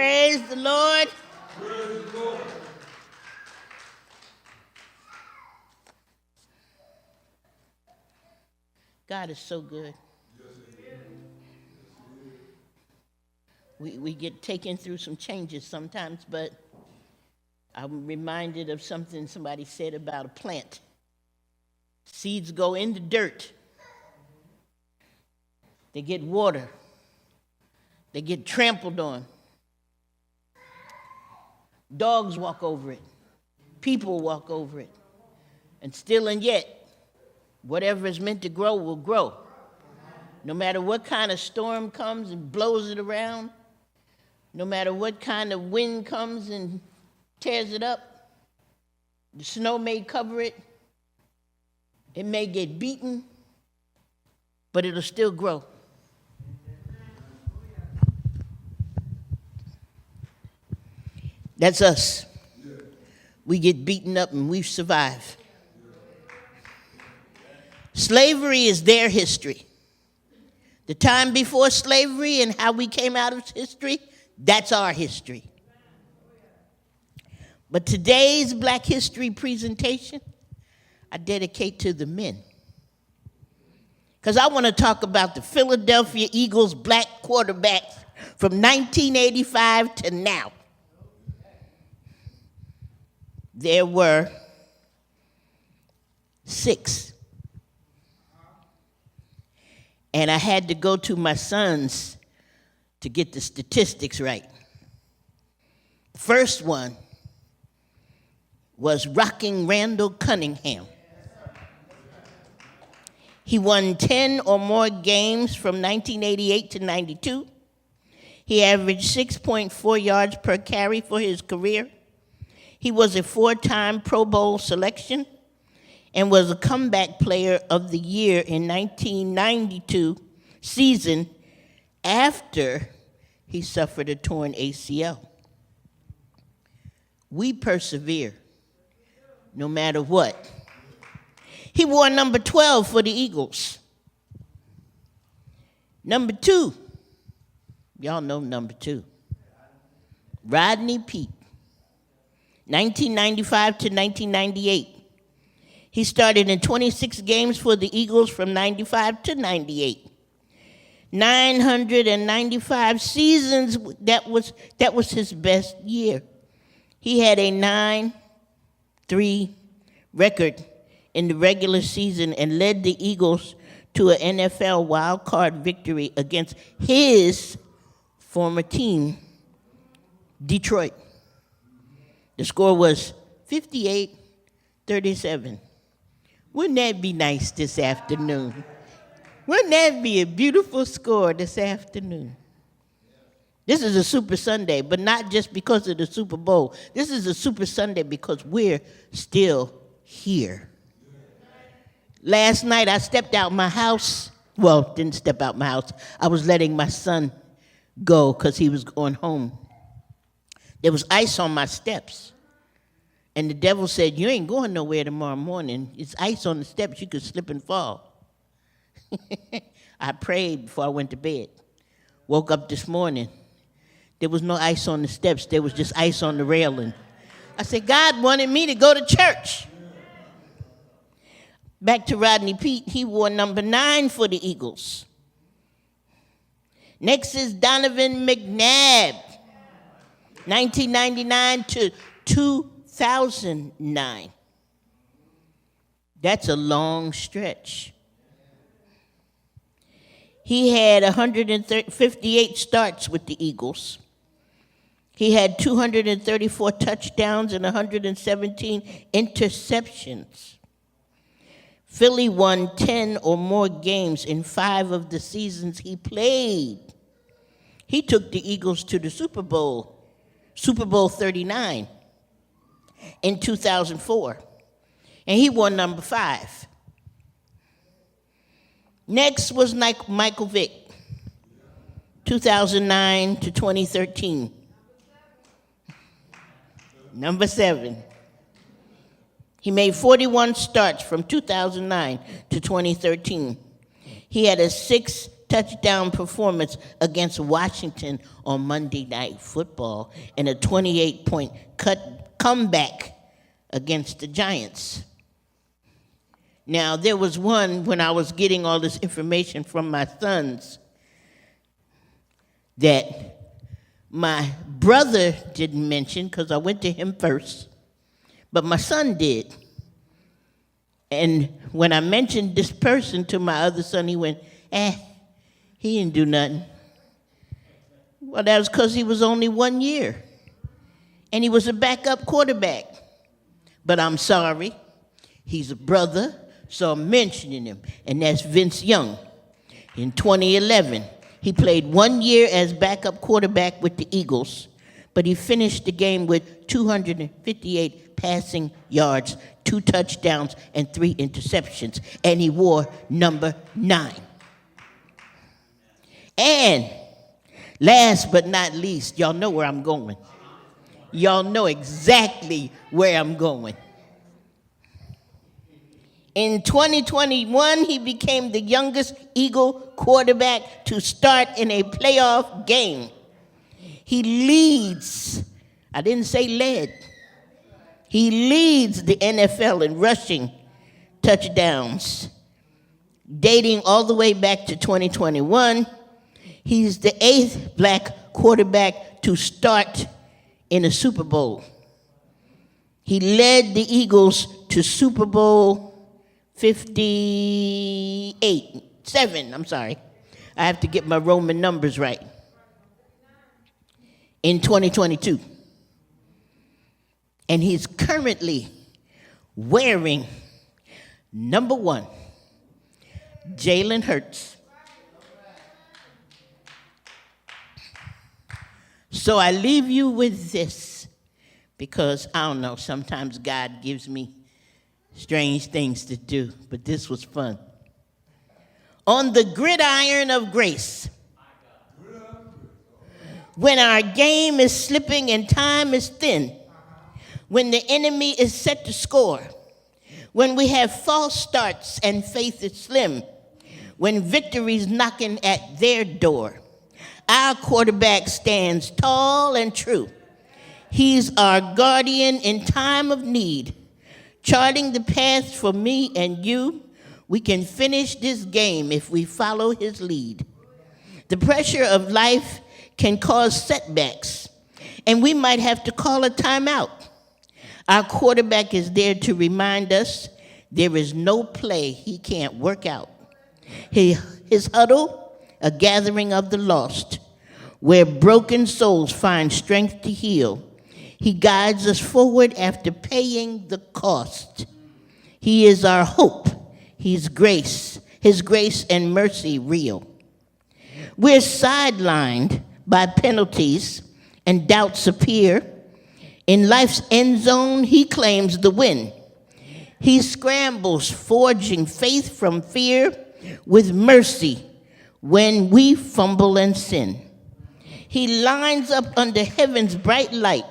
Praise the Lord. Praise the Lord. God is so good. We get taken through some changes sometimes, but I'm reminded of something somebody said about a plant. Seeds go in the dirt. They get water. They get trampled on. Dogs walk over it. People walk over it. And still and yet, whatever is meant to grow will grow. No matter what kind of storm comes and blows it around, no matter what kind of wind comes and tears it up, the snow may cover it, it may get beaten, but it'll still grow. That's us. We get beaten up and we survive. Slavery is their history. The time before slavery and how we came out of history, that's our history. But today's Black History presentation, I dedicate to the men. Because I want to talk about the Philadelphia Eagles black quarterbacks from 1985 to now. There were 6. And I had to go to my sons to get the statistics right. The first one was Rocking Randall Cunningham. He won 10 or more games from 1988 to 92. He averaged 6.4 yards per carry for his career. He was a 4-time Pro Bowl selection and was a comeback player of the year in 1992 season after he suffered a torn ACL. We persevere no matter what. He wore number 12 for the Eagles. Number 2, y'all know number 2, Rodney Peete, 1995 to 1998. He started in 26 games for the Eagles from 95 to 98. 995 seasons, that was his best year. He had a 9-3 record in the regular season and led the Eagles to an NFL wild card victory against his former team, Detroit. The score was 58-37. Wouldn't that be nice this afternoon? Wouldn't that be a beautiful score this afternoon? This is a Super Sunday, but not just because of the Super Bowl. This is a Super Sunday because we're still here. Last night I stepped out my house. Well, didn't step out my house. I was letting my son go because he was going home. There was ice on my steps. And the devil said, you ain't going nowhere tomorrow morning. It's ice on the steps. You could slip and fall. I prayed before I went to bed. Woke up this morning. There was no ice on the steps. There was just ice on the railing. I said, God wanted me to go to church. Back to Rodney Peete. He wore number 9 for the Eagles. Next is Donovan McNabb, 1999 to 2009. That's a long stretch. He had 158 starts with the Eagles. He had 234 touchdowns and 117 interceptions. Philly won 10 or more games in 5 of the seasons he played. He took the Eagles to the Super Bowl 39 in 2004, and he won number 5. Next was Michael Vick, 2009 to 2013. Number 7. He made 41 starts from 2009 to 2013. He had a 6 touchdown performance against Washington on Monday Night Football and a 28-point comeback against the Giants. Now, there was one when I was getting all this information from my sons that my brother didn't mention because I went to him first, but my son did. And when I mentioned this person to my other son, he went, he didn't do nothing. Well, that was because he was only 1 year. And he was a backup quarterback. But I'm sorry, he's a brother, so I'm mentioning him. And that's Vince Young. In 2011, he played 1 year as backup quarterback with the Eagles, but he finished the game with 258 passing yards, 2 touchdowns, and 3 interceptions. And he wore number 9. And last but not least, y'all know where I'm going. Y'all know exactly where I'm going. In 2021, he became the youngest Eagle quarterback to start in a playoff game. He leads, I didn't say led, he leads the NFL in rushing touchdowns. Dating all the way back to 2021, he's the 8th black quarterback to start in a Super Bowl. He led the Eagles to Super Bowl 7, I'm sorry. I have to get my Roman numbers right. In 2022. And he's currently wearing number 1, Jalen Hurts. So I leave you with this because, I don't know, sometimes God gives me strange things to do, but this was fun. On the gridiron of grace, when our game is slipping and time is thin, when the enemy is set to score, when we have false starts and faith is slim, when victory's knocking at their door, our quarterback stands tall and true. He's our guardian in time of need, charting the path for me and you. We can finish this game if we follow his lead. The pressure of life can cause setbacks, and we might have to call a timeout. Our quarterback is there to remind us there is no play he can't work out. His huddle, a gathering of the lost, where broken souls find strength to heal. He guides us forward after paying the cost. He is our hope, his grace and mercy real. We're sidelined by penalties and doubts appear. In life's end zone, he claims the win. He scrambles, forging faith from fear with mercy when we fumble and sin. He lines up under heaven's bright light,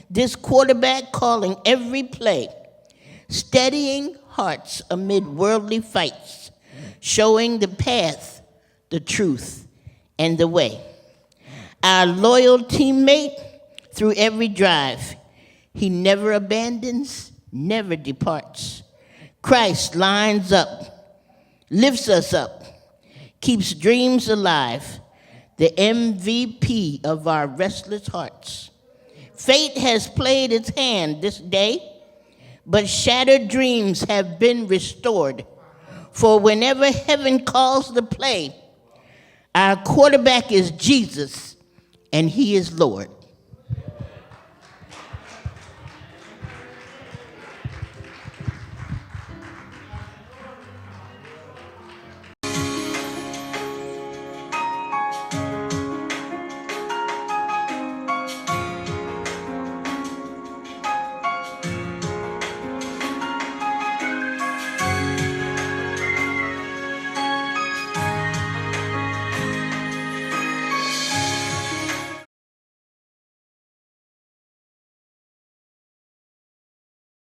this quarterback calling every play, steadying hearts amid worldly fights, showing the path, the truth, and the way. Our loyal teammate through every drive. He never abandons, never departs. Christ lines up, lifts us up, keeps dreams alive, the MVP of our restless hearts. Fate has played its hand this day, but shattered dreams have been restored. For whenever heaven calls the play, our quarterback is Jesus, and he is Lord.